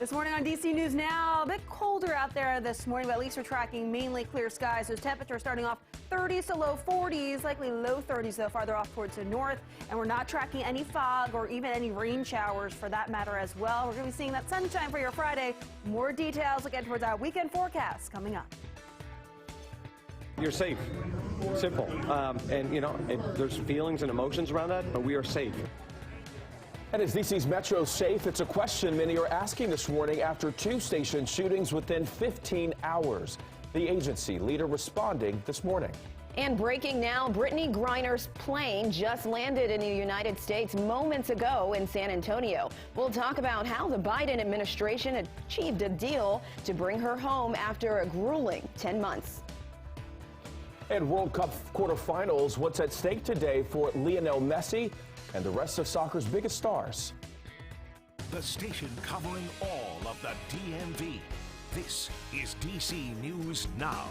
This morning on DC News Now, a bit colder out there this morning, but at least we're tracking mainly clear skies. Those temperatures starting off 30s to low 40s, likely low 30s though farther off towards the north. And we're not tracking any fog or even any rain showers for that matter as well. We're going to be seeing that sunshine for your Friday. More details again towards our weekend forecast coming up. You're safe. Simple. And, you know, there's feelings and emotions around that, but we are safe. And is DC's Metro safe? It's a question many are asking this morning after two station shootings within 15 hours. The agency leader responding this morning. And breaking now, Brittany Griner's plane just landed in the United States moments ago in San Antonio. We'll talk about how the Biden administration achieved a deal to bring her home after a grueling 10 months. And World Cup quarterfinals, what's at stake today for Lionel Messi and the rest of soccer's biggest stars. The station covering all of the DMV. This is DC News Now.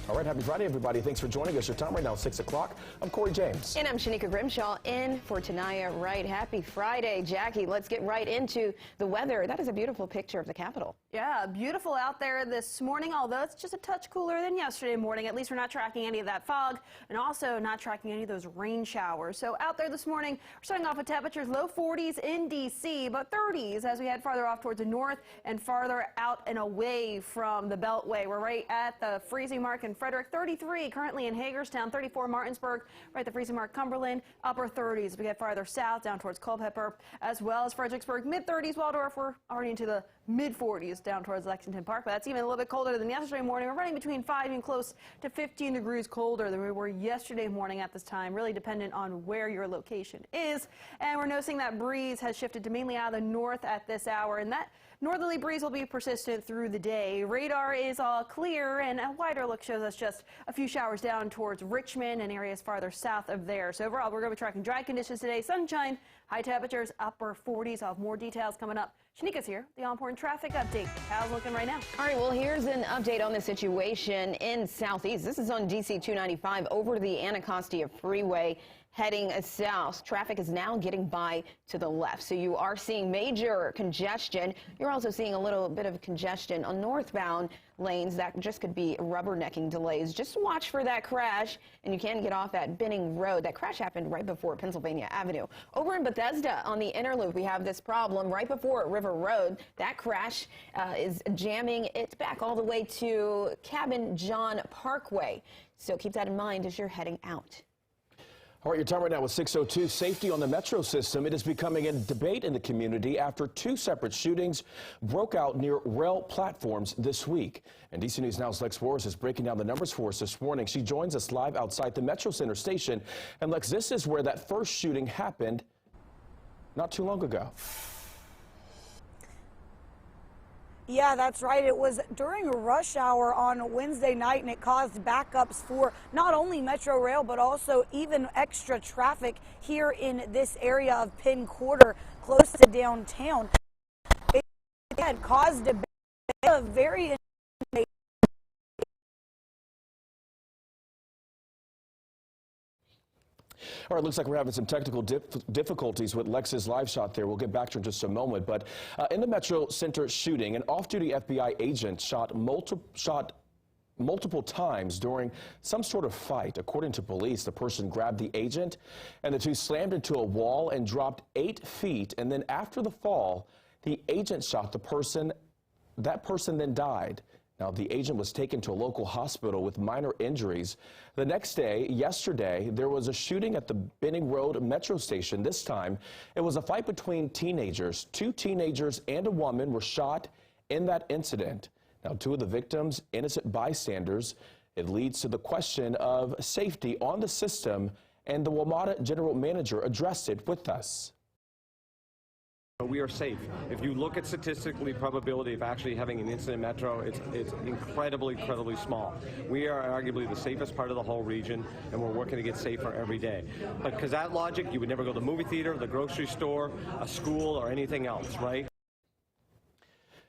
All right, happy Friday, everybody. Thanks for joining us. Your time right now, 6 o'clock. I'm Corey James. And I'm Shanika Grimshaw in for Tanaya Wright. Happy Friday, Jackie. Let's get right into the weather. That is a beautiful picture of the Capitol. Yeah, beautiful out there this morning, although it's just a touch cooler than yesterday morning. At least we're not tracking any of that fog and also not tracking any of those rain showers. So out there this morning, we're starting off with temperatures low 40s in D.C., but 30s as we head farther off towards the north and farther out and away from the Beltway. We're right at the freezing mark in Frederick, 33 currently in Hagerstown, 34 Martinsburg, right at the freezing mark Cumberland, upper 30s as we get farther south down towards Culpeper, as well as Fredericksburg, mid-30s, Waldorf. We're already into the mid-40s down towards Lexington Park, but that's even a little bit colder than yesterday morning. We're running between 5 and close to 15 degrees colder than we were yesterday morning at this time, really dependent on where your location is. And we're noticing that breeze has shifted to mainly out of the north at this hour, and that northerly breeze will be persistent through the day. Radar is all clear, and a wider look shows us just a few showers down towards Richmond and areas farther south of there. So overall, we're going to be tracking dry conditions today, sunshine, high temperatures, upper 40s. I'll have more details coming up. Shanika's here, the all-important traffic update. How's it looking right now? All right, well, here's an update on the situation in Southeast. This is on DC 295 over the Anacostia Freeway heading south. Traffic is now getting by to the left, so you are seeing major congestion. You're also seeing a little bit of congestion on northbound lanes. That just could be rubbernecking delays. Just watch for that crash, and you can get off at Benning Road. That crash happened right before Pennsylvania Avenue. Over in Bethesda on the inner loop, we have this problem right before River Road. That crash is jamming it back all the way to Cabin John Parkway. So keep that in mind as you're heading out. All right, your time right now is 6:02. Safety on the Metro system. It is becoming a debate in the community after two separate shootings broke out near rail platforms this week. And DC News Now's Lex Wars is breaking down the numbers for us this morning. She joins us live outside the Metro Center station. And Lex, this is where that first shooting happened not too long ago. Yeah, that's right. It was during a rush hour on Wednesday night, and it caused backups for not only Metro Rail, but also even extra traffic here in this area of Penn Quarter, close to downtown. It had caused a very All right, looks like we're having some technical difficulties with Lex's live shot there. We'll get back to her in just a moment. But in the Metro Center shooting, an off-duty FBI agent shot multiple times during some sort of fight. According to police, the person grabbed the agent, and the two slammed into a wall and dropped 8 feet. And then after the fall, the agent shot the person. That person then died. Now, the agent was taken to a local hospital with minor injuries. The next day, yesterday, there was a shooting at the Benning Road Metro Station. This time, it was a fight between teenagers. 2 teenagers and a woman were shot in that incident. Now, 2 of the victims, innocent bystanders. It leads to the question of safety on the system, and the WMATA General Manager addressed it with us. We are safe. If you look at statistically probability of actually having an incident in Metro, it's incredibly small. We are arguably the safest part of the whole region, and we're working to get safer every day. But because that logic, you would never go to the movie theater, the grocery store, a school, or anything else, right?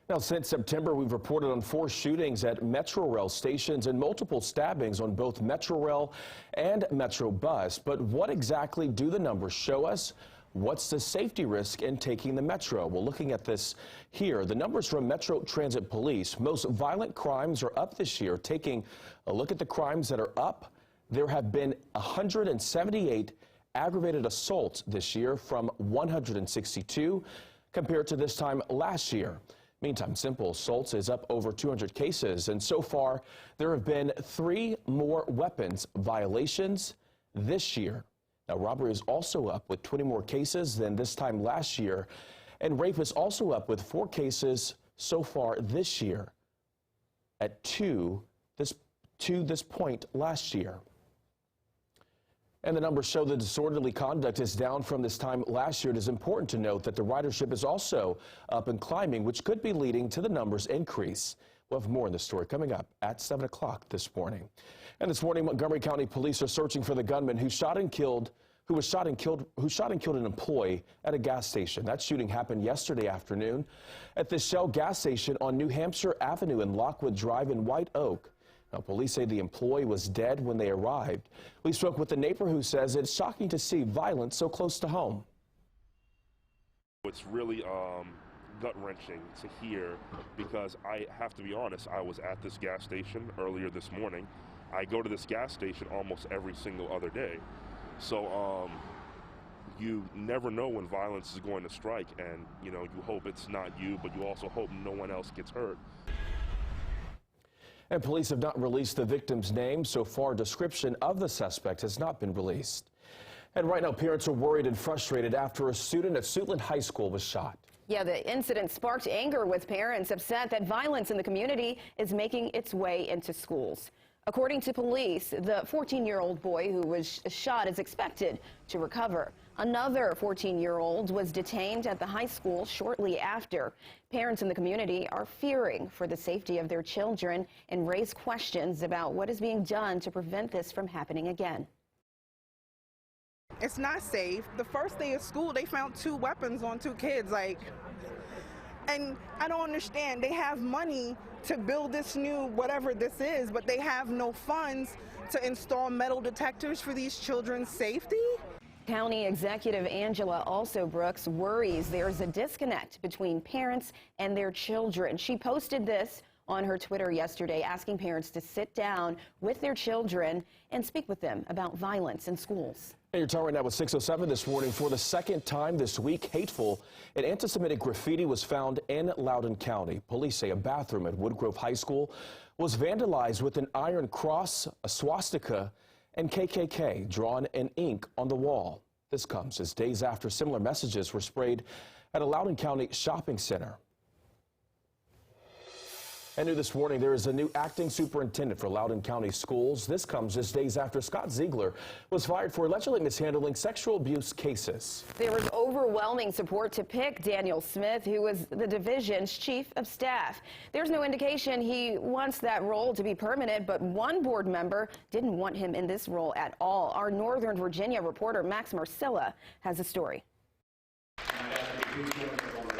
Now, since September, we've reported on 4 shootings at Metro Rail stations and multiple stabbings on both Metro Rail and Metro Bus. But what exactly do the numbers show us? What's the safety risk in taking the Metro? Well, looking at this here, the numbers from Metro Transit Police, most violent crimes are up this year. Taking a look at the crimes that are up, there have been 178 aggravated assaults this year from 162 compared to this time last year. Meantime, simple assaults is up over 200 cases, and so far there have been 3 more weapons violations this year. Now, robbery is also up with 20 more cases than this time last year, and rape is also up with 4 cases so far this year at to this point last year. And the numbers show the disorderly conduct is down from this time last year. It is important to note that the ridership is also up and climbing, which could be leading to the numbers increase. We'll have more in the story coming up at 7 o'clock this morning. And this morning, Montgomery County Police are searching for the gunman who shot and killed an employee at a gas station. That shooting happened yesterday afternoon at the Shell gas station on New Hampshire Avenue and Lockwood Drive in White Oak. Now, police say the employee was dead when they arrived. We spoke with the neighbor who says it's shocking to see violence so close to home. It's really gut-wrenching to hear, because I have to be honest, I was at this gas station earlier this morning. I go to this gas station almost every single other day. So you never know when violence is going to strike, and you hope it's not you, but you also hope no one else gets hurt. And police have not released the victim's name. So far, description of the suspect has not been released. And right now, parents are worried and frustrated after a student at Suitland High School was shot. Yeah, the incident sparked anger with parents upset that violence in the community is making its way into schools. According to police, the 14-year-old boy who was shot is expected to recover. Another 14-year-old was detained at the high school shortly after. Parents in the community are fearing for the safety of their children and raise questions about what is being done to prevent this from happening again. It's not safe. The first day of school, they found 2 weapons on 2 kids. And I don't understand. They have money to build this new whatever this is, but they have no funds to install metal detectors for these children's safety. County Executive Angela Brooks worries there's a disconnect between parents and their children. She posted this on her Twitter yesterday, asking parents to sit down with their children and speak with them about violence in schools. And your time right now with 6:07 this morning. For the second time this week, hateful and anti-Semitic graffiti was found in Loudoun County. Police say a bathroom at Woodgrove High School was vandalized with an iron cross, a swastika, and KKK drawn in ink on the wall. This comes as days after similar messages were sprayed at a Loudoun County shopping center. And new this morning, there is a new acting superintendent for Loudoun County Schools. This comes just days after Scott Ziegler was fired for allegedly mishandling sexual abuse cases. There was overwhelming support to pick Daniel Smith, who was the division's chief of staff. There's no indication he wants that role to be permanent, but one board member didn't want him in this role at all. Our Northern Virginia reporter Max Marcilla has a story.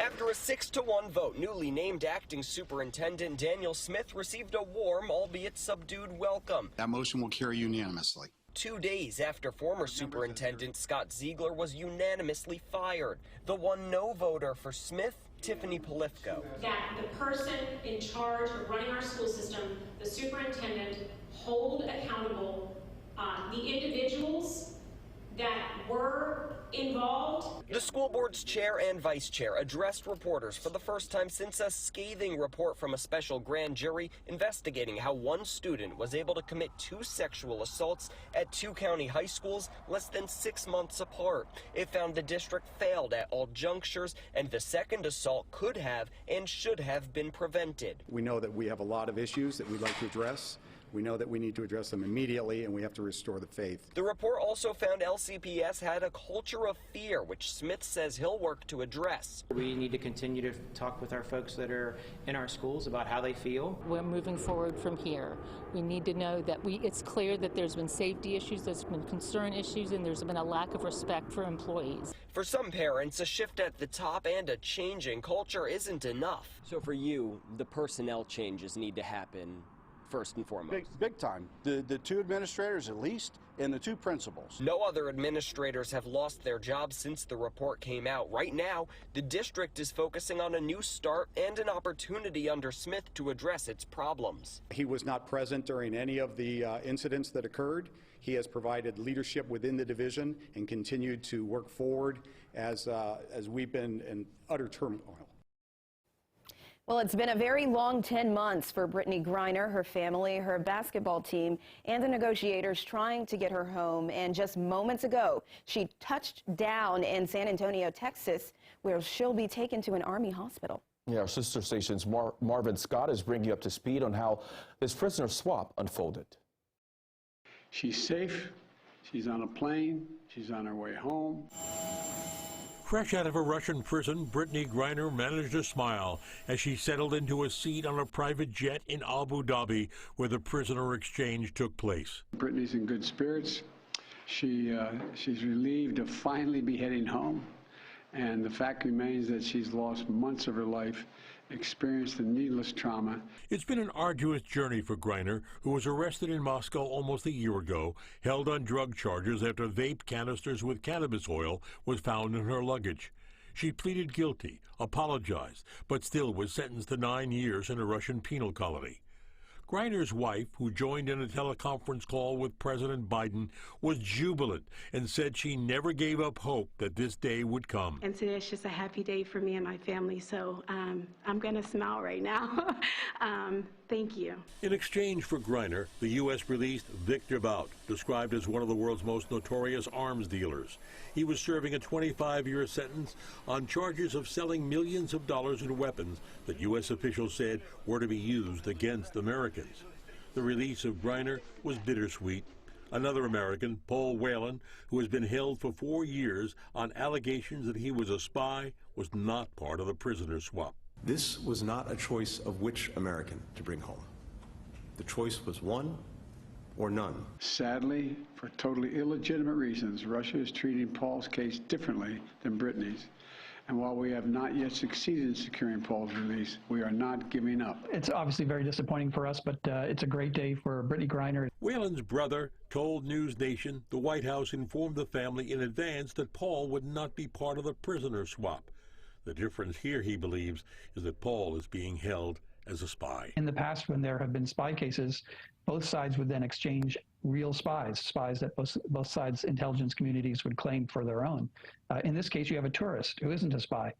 After a 6-1 vote, newly named acting superintendent Daniel Smith received a warm, albeit subdued welcome. That motion will carry unanimously. 2 days after former superintendent Scott Ziegler was unanimously fired, the one no voter for Smith, Tiffany Polifko. That the person in charge of running our school system, the superintendent, hold accountable the individuals that were involved. The school board's chair and vice chair addressed reporters for the first time since a scathing report from a special grand jury investigating how one student was able to commit 2 sexual assaults at 2 county high schools less than 6 months apart. It found the district failed at all junctures, and the second assault could have and should have been prevented. We know that we have a lot of issues that we'd like to address. We know that we need to address them immediately, and we have to restore the faith. The report also found LCPS had a culture of fear, which Smith says he'll work to address. We need to continue to talk with our folks that are in our schools about how they feel. We're moving forward from here. We need to know that it's clear that there's been safety issues, there's been concern issues, and there's been a lack of respect for employees. For some parents, a shift at the top and a change in culture isn't enough. So for you, the personnel changes need to happen first and foremost. Big time. The two administrators at least, and the two principals. No other administrators have lost their jobs since the report came out. Right now, the district is focusing on a new start and an opportunity under Smith to address its problems. He was not present during any of the incidents that occurred. He has provided leadership within the division and continued to work forward as we've been in utter turmoil. Well, it's been a very long 10 months for Brittany Griner, her family, her basketball team, and the negotiators trying to get her home. And just moments ago, she touched down in San Antonio, Texas, where she'll be taken to an Army hospital. Yeah, our sister station's Marvin Scott is bringing you up to speed on how this prisoner swap unfolded. She's safe. She's on a plane. She's on her way home. Fresh out of a Russian prison, Brittany Griner managed to smile as she settled into a seat on a private jet in Abu Dhabi, where the prisoner exchange took place. Brittany's in good spirits. She's relieved to finally be heading home. And the fact remains that she's lost months of her life, experienced a needless trauma. It's been an arduous journey for Griner, who was arrested in Moscow almost a year ago, held on drug charges after vape canisters with cannabis oil was found in her luggage. She pleaded guilty, apologized, but still was sentenced to 9 years in a Russian penal colony. Griner's wife, who joined in a teleconference call with President Biden, was jubilant and said she never gave up hope that this day would come. And today is just a happy day for me and my family, so I'm going to smile right now. Thank you. In exchange for Griner, the U.S. released Victor Bout, described as one of the world's most notorious arms dealers. He was serving a 25-year sentence on charges of selling millions of dollars in weapons that U.S. officials said were to be used against Americans. The release of Griner was bittersweet. Another American, Paul Whelan, who has been held for 4 years on allegations that he was a spy, was not part of the prisoner swap. This was not a choice of which American to bring home. The choice was one or none. Sadly, for totally illegitimate reasons, Russia is treating Paul's case differently than Brittany's. And while we have not yet succeeded in securing Paul's release, we are not giving up. It's obviously very disappointing for us, but it's a great day for Brittany Griner. Whelan's brother told News Nation the White House informed the family in advance that Paul would not be part of the prisoner swap. The difference here, he believes, is that Paul is being held as a spy. In the past, when there have been spy cases, both sides would then exchange real spies that both sides' intelligence communities would claim for their own. In this case, you have a tourist who isn't a spy.